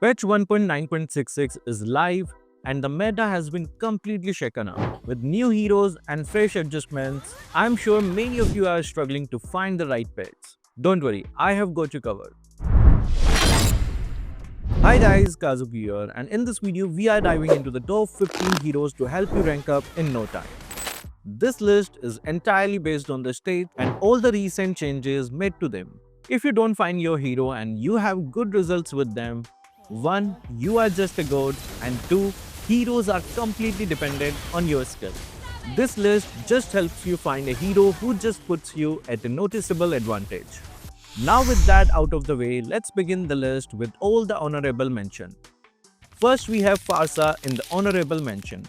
Patch 1.9.66 is live and the meta has been completely shaken up. With new heroes and fresh adjustments, I'm sure many of you are struggling to find the right pets. Don't worry, I have got you covered. Hi guys, Kazuki here, and in this video we are diving into the top 15 heroes to help you rank up in no time. This list is entirely based on the state and all the recent changes made to them. If you don't find your hero and you have good results with them, 1. You are just a god, and 2. Heroes are completely dependent on your skill. This list just helps you find a hero who just puts you at a noticeable advantage. Now with that out of the way, let's begin the list with all the honorable mention. First we have Farsa in the honorable mention.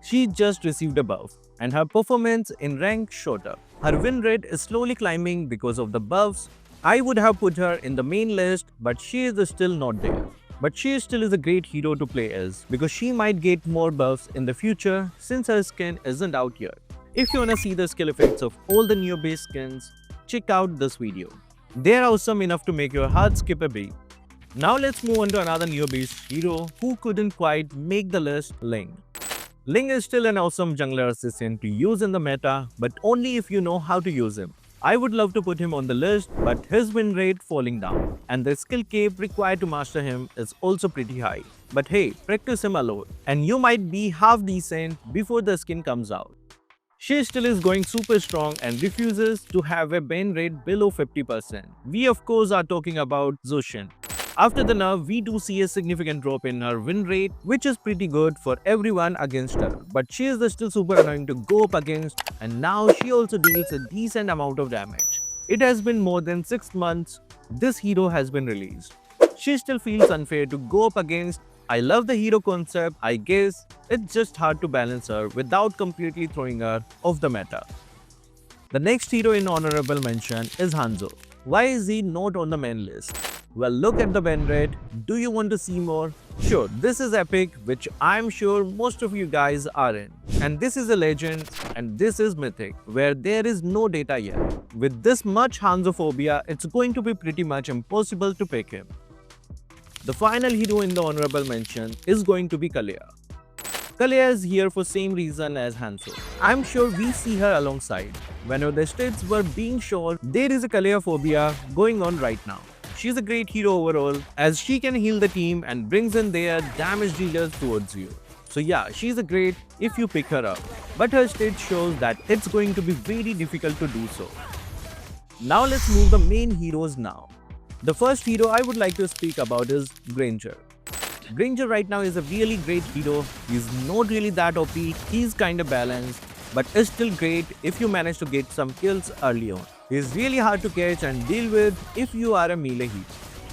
She just received a buff and her performance in rank shot up. Her win rate is slowly climbing because of the buffs. I would have put her in the main list, but she is still not there. But she still is a great hero to play as because she might get more buffs in the future since her skin isn't out yet. If you wanna see the skill effects of all the new base skins, check out this video. They are awesome enough to make your heart skip a beat. Now let's move on to another new base hero who couldn't quite make the list, Ling. Ling is still an awesome jungler assassin to use in the meta, but only if you know how to use him. I would love to put him on the list, but his win rate falling down, and the skill cap required to master him is also pretty high. But hey, practice him a lot, and you might be half decent before the skin comes out. She still is going super strong and refuses to have a ban rate below 50%. We of course are talking about Zushin. After the nerf, we do see a significant drop in her win rate, which is pretty good for everyone against her. But she is still super annoying to go up against, and now she also deals a decent amount of damage. It has been more than 6 months this hero has been released. She still feels unfair to go up against. I love the hero concept, I guess it's just hard to balance her without completely throwing her off the meta. The next hero in honorable mention is Hanzo. Why is he not on the main list? Well, look at the ban rate. Do you want to see more? Sure, this is epic, which I'm sure most of you guys are in. And this is a legend, and this is mythic, where there is no data yet. With this much Hanzophobia, it's going to be pretty much impossible to pick him. The final hero in the honorable mention is going to be Kalia. Kalia is here for same reason as Hanzo. I'm sure we see her alongside. Whenever the stats were being shown, there is a Kalia phobia going on right now. She's a great hero overall as she can heal the team and brings in their damage dealers towards you. So yeah, she's a great if you pick her up. But her state shows that it's going to be very difficult to do so. Now let's move the main heroes now. The first hero I would like to speak about is Granger. Granger right now is a really great hero. He's not really that OP, he's kinda balanced, but is still great if you manage to get some kills early on. He's really hard to catch and deal with if you are a melee hero.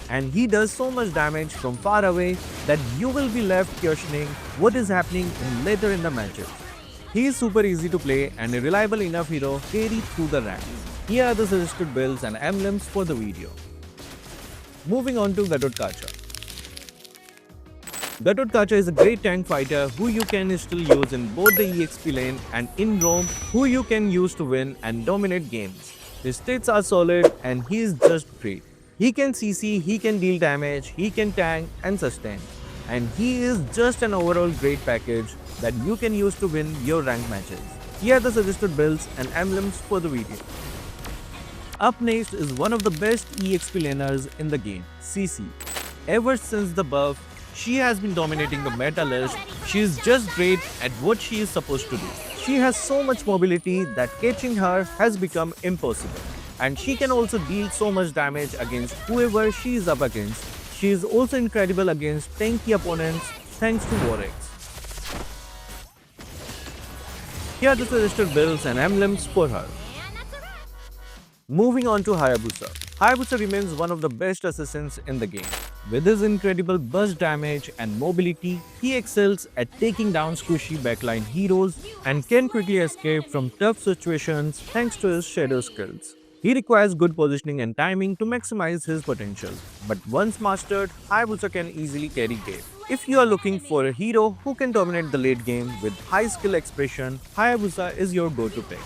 And he does so much damage from far away that you will be left questioning what is happening later in the matches. He is super easy to play and a reliable enough hero carry through the ranks. Here are the suggested builds and emblems for the video. Moving on to Gatotkacha. Gatotkacha is a great tank fighter who you can still use in both the EXP lane and in roam, who you can use to win and dominate games. His stats are solid and he is just great. He can CC, he can deal damage, he can tank and sustain. And he is just an overall great package that you can use to win your ranked matches. Here are the suggested builds and emblems for the video. Up next is one of the best EXP laners in the game, CC. Ever since the buff, she has been dominating the meta list. She is just great at what she is supposed to do. She has so much mobility that catching her has become impossible. And she can also deal so much damage against whoever she is up against. She is also incredible against tanky opponents thanks to Warx. Here are the suggested builds and emblems for her. Moving on to Hayabusa. Hayabusa remains one of the best assassins in the game. With his incredible burst damage and mobility, he excels at taking down squishy backline heroes and can quickly escape from tough situations thanks to his shadow skills. He requires good positioning and timing to maximize his potential, but once mastered, Hayabusa can easily carry game. If you are looking for a hero who can dominate the late game with high skill expression, Hayabusa is your go-to pick.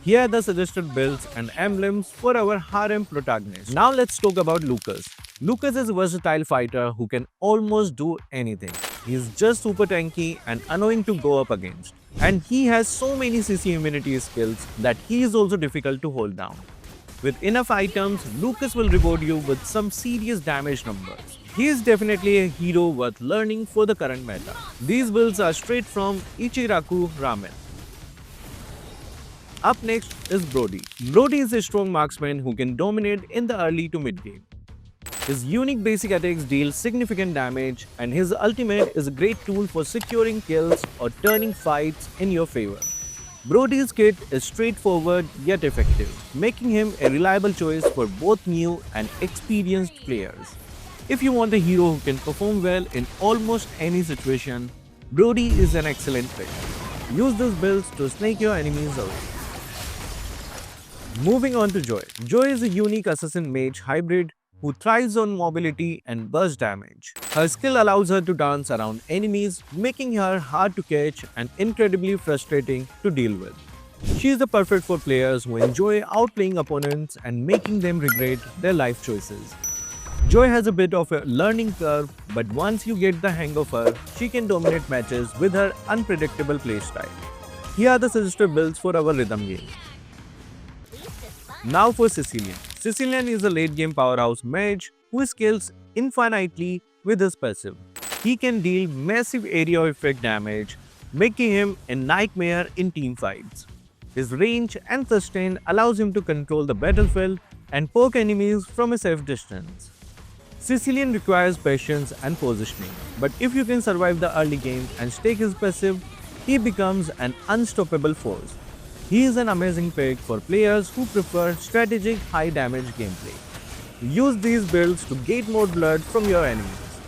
Here are the suggested builds and emblems for our harem protagonist. Now let's talk about Lucas. Lucas is a versatile fighter who can almost do anything. He's just super tanky and annoying to go up against. And he has so many CC immunity skills that he is also difficult to hold down. With enough items, Lucas will reward you with some serious damage numbers. He is definitely a hero worth learning for the current meta. These builds are straight from Ichiraku Ramen. Up next is Brody. Brody is a strong marksman who can dominate in the early to mid game. His unique basic attacks deal significant damage, and his ultimate is a great tool for securing kills or turning fights in your favor. Brody's kit is straightforward yet effective, making him a reliable choice for both new and experienced players. If you want a hero who can perform well in almost any situation, Brody is an excellent pick. Use these builds to snake your enemies away. Moving on to Joy. Joy is a unique assassin mage hybrid who thrives on mobility and burst damage. Her skill allows her to dance around enemies, making her hard to catch and incredibly frustrating to deal with. She is the perfect for players who enjoy outplaying opponents and making them regret their life choices. Joy has a bit of a learning curve, but once you get the hang of her, she can dominate matches with her unpredictable playstyle. Here are the suggested builds for our rhythm game. Now for Sicilian. Sicilian is a late game powerhouse mage who scales infinitely with his passive. He can deal massive area effect damage, making him a nightmare in team fights. His range and sustain allows him to control the battlefield and poke enemies from a safe distance. Sicilian requires patience and positioning, but if you can survive the early game and stake his passive, he becomes an unstoppable force. He is an amazing pick for players who prefer strategic high damage gameplay. Use these builds to get more blood from your enemies.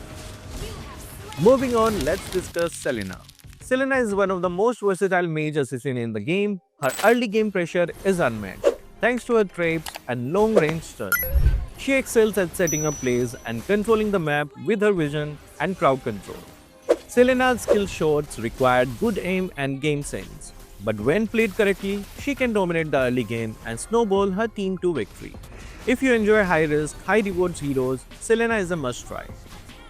Moving on, let's discuss Selena. Selena is one of the most versatile mage assassins in the game. Her early game pressure is unmatched, thanks to her traps and long range stun. She excels at setting up plays and controlling the map with her vision and crowd control. Selena's skill shots require good aim and game sense. But when played correctly, she can dominate the early game and snowball her team to victory. If you enjoy high-risk, high-rewards heroes, Selena is a must-try.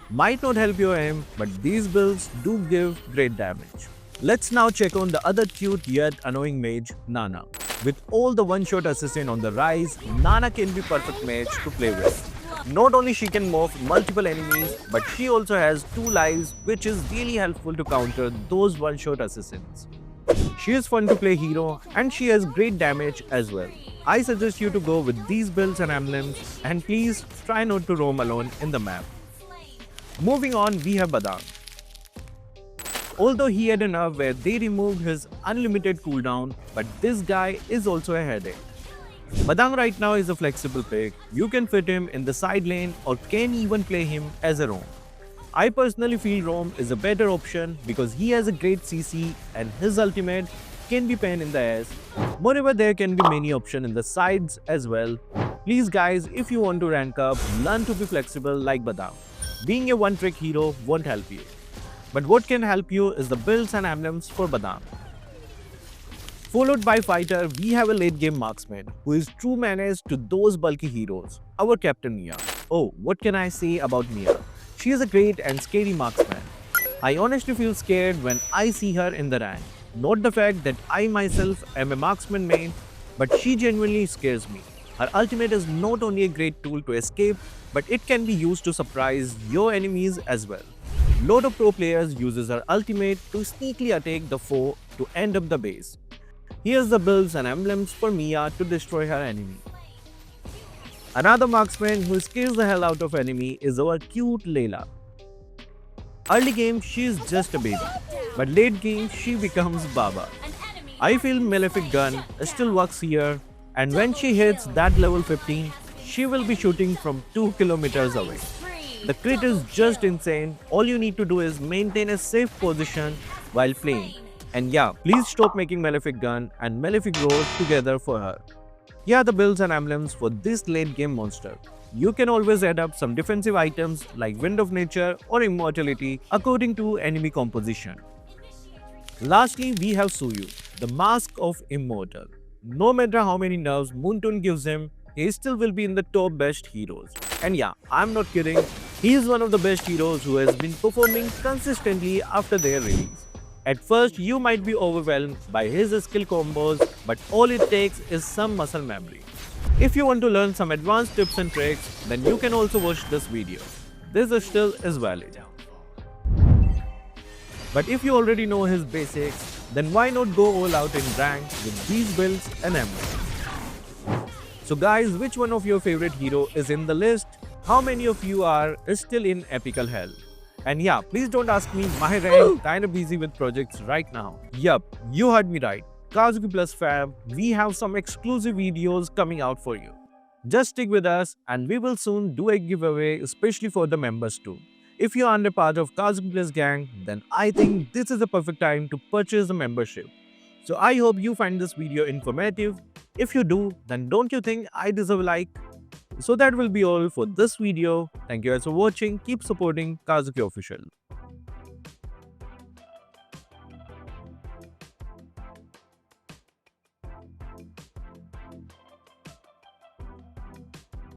Might not help your aim, but these builds do give great damage. Let's now check on the other cute yet annoying mage, Nana. With all the one-shot assassin on the rise, Nana can be perfect mage to play with. Not only she can morph multiple enemies, but she also has 2 lives, which is really helpful to counter those one-shot assassins. She is fun to play hero and she has great damage as well. I suggest you to go with these builds and emblems, and please try not to roam alone in the map. Moving on, we have Badang. Although he had a nerf where they removed his unlimited cooldown, but this guy is also a headache. Badang right now is a flexible pick. You can fit him in the side lane or can even play him as a roam. I personally feel Roam is a better option because he has a great CC and his ultimate can be pain in the ass. Moreover, there can be many options in the sides as well. Please guys, if you want to rank up, learn to be flexible like Badang. Being a one-trick hero won't help you. But what can help you is the builds and emblems for Badang. Followed by fighter, we have a late game marksman who is true menace to those bulky heroes, our Captain Mia. Oh, what can I say about Mia? She is a great and scary marksman. I honestly feel scared when I see her in the rank. Not the fact that I myself am a marksman main, but she genuinely scares me. Her ultimate is not only a great tool to escape, but it can be used to surprise your enemies as well. Lot of pro players uses her ultimate to sneakily attack the foe to end up the base. Here's the builds and emblems for Mia to destroy her enemy. Another marksman who scares the hell out of enemy is our cute Layla. Early game, she is just a baby, but late game, she becomes Baba. I feel Malefic gun still works here, and when she hits that level 15, she will be shooting from 2 kilometers away. The crit is just insane. All you need to do is maintain a safe position while playing. And yeah, please stop making Malefic gun and Malefic roar together for her. Here are the builds and emblems for this late game monster. You can always add up some defensive items like Wind of Nature or Immortality according to enemy composition. Lastly, we have Suyu, the Mask of Immortal. No matter how many nerfs Moonton gives him, he still will be in the top best heroes. And yeah, I'm not kidding, he is one of the best heroes who has been performing consistently after their release. At first, you might be overwhelmed by his skill combos, but all it takes is some muscle memory. If you want to learn some advanced tips and tricks, then you can also watch this video. This still is valid. But if you already know his basics, then why not go all out in rank with these builds and emeralds? So guys, which one of your favorite hero is in the list? How many of you are still in epical hell? And yeah, please don't ask me, my rank kinda busy with projects right now. Yup, you heard me right. Kazuki Plus fam, we have some exclusive videos coming out for you. Just stick with us and we will soon do a giveaway especially for the members too. If you aren't a part of Kazuki Plus gang, then I think this is the perfect time to purchase the membership. So I hope you find this video informative. If you do, then don't you think I deserve a like? So that will be all for this video. Thank you guys for watching. Keep supporting Kazuki Official.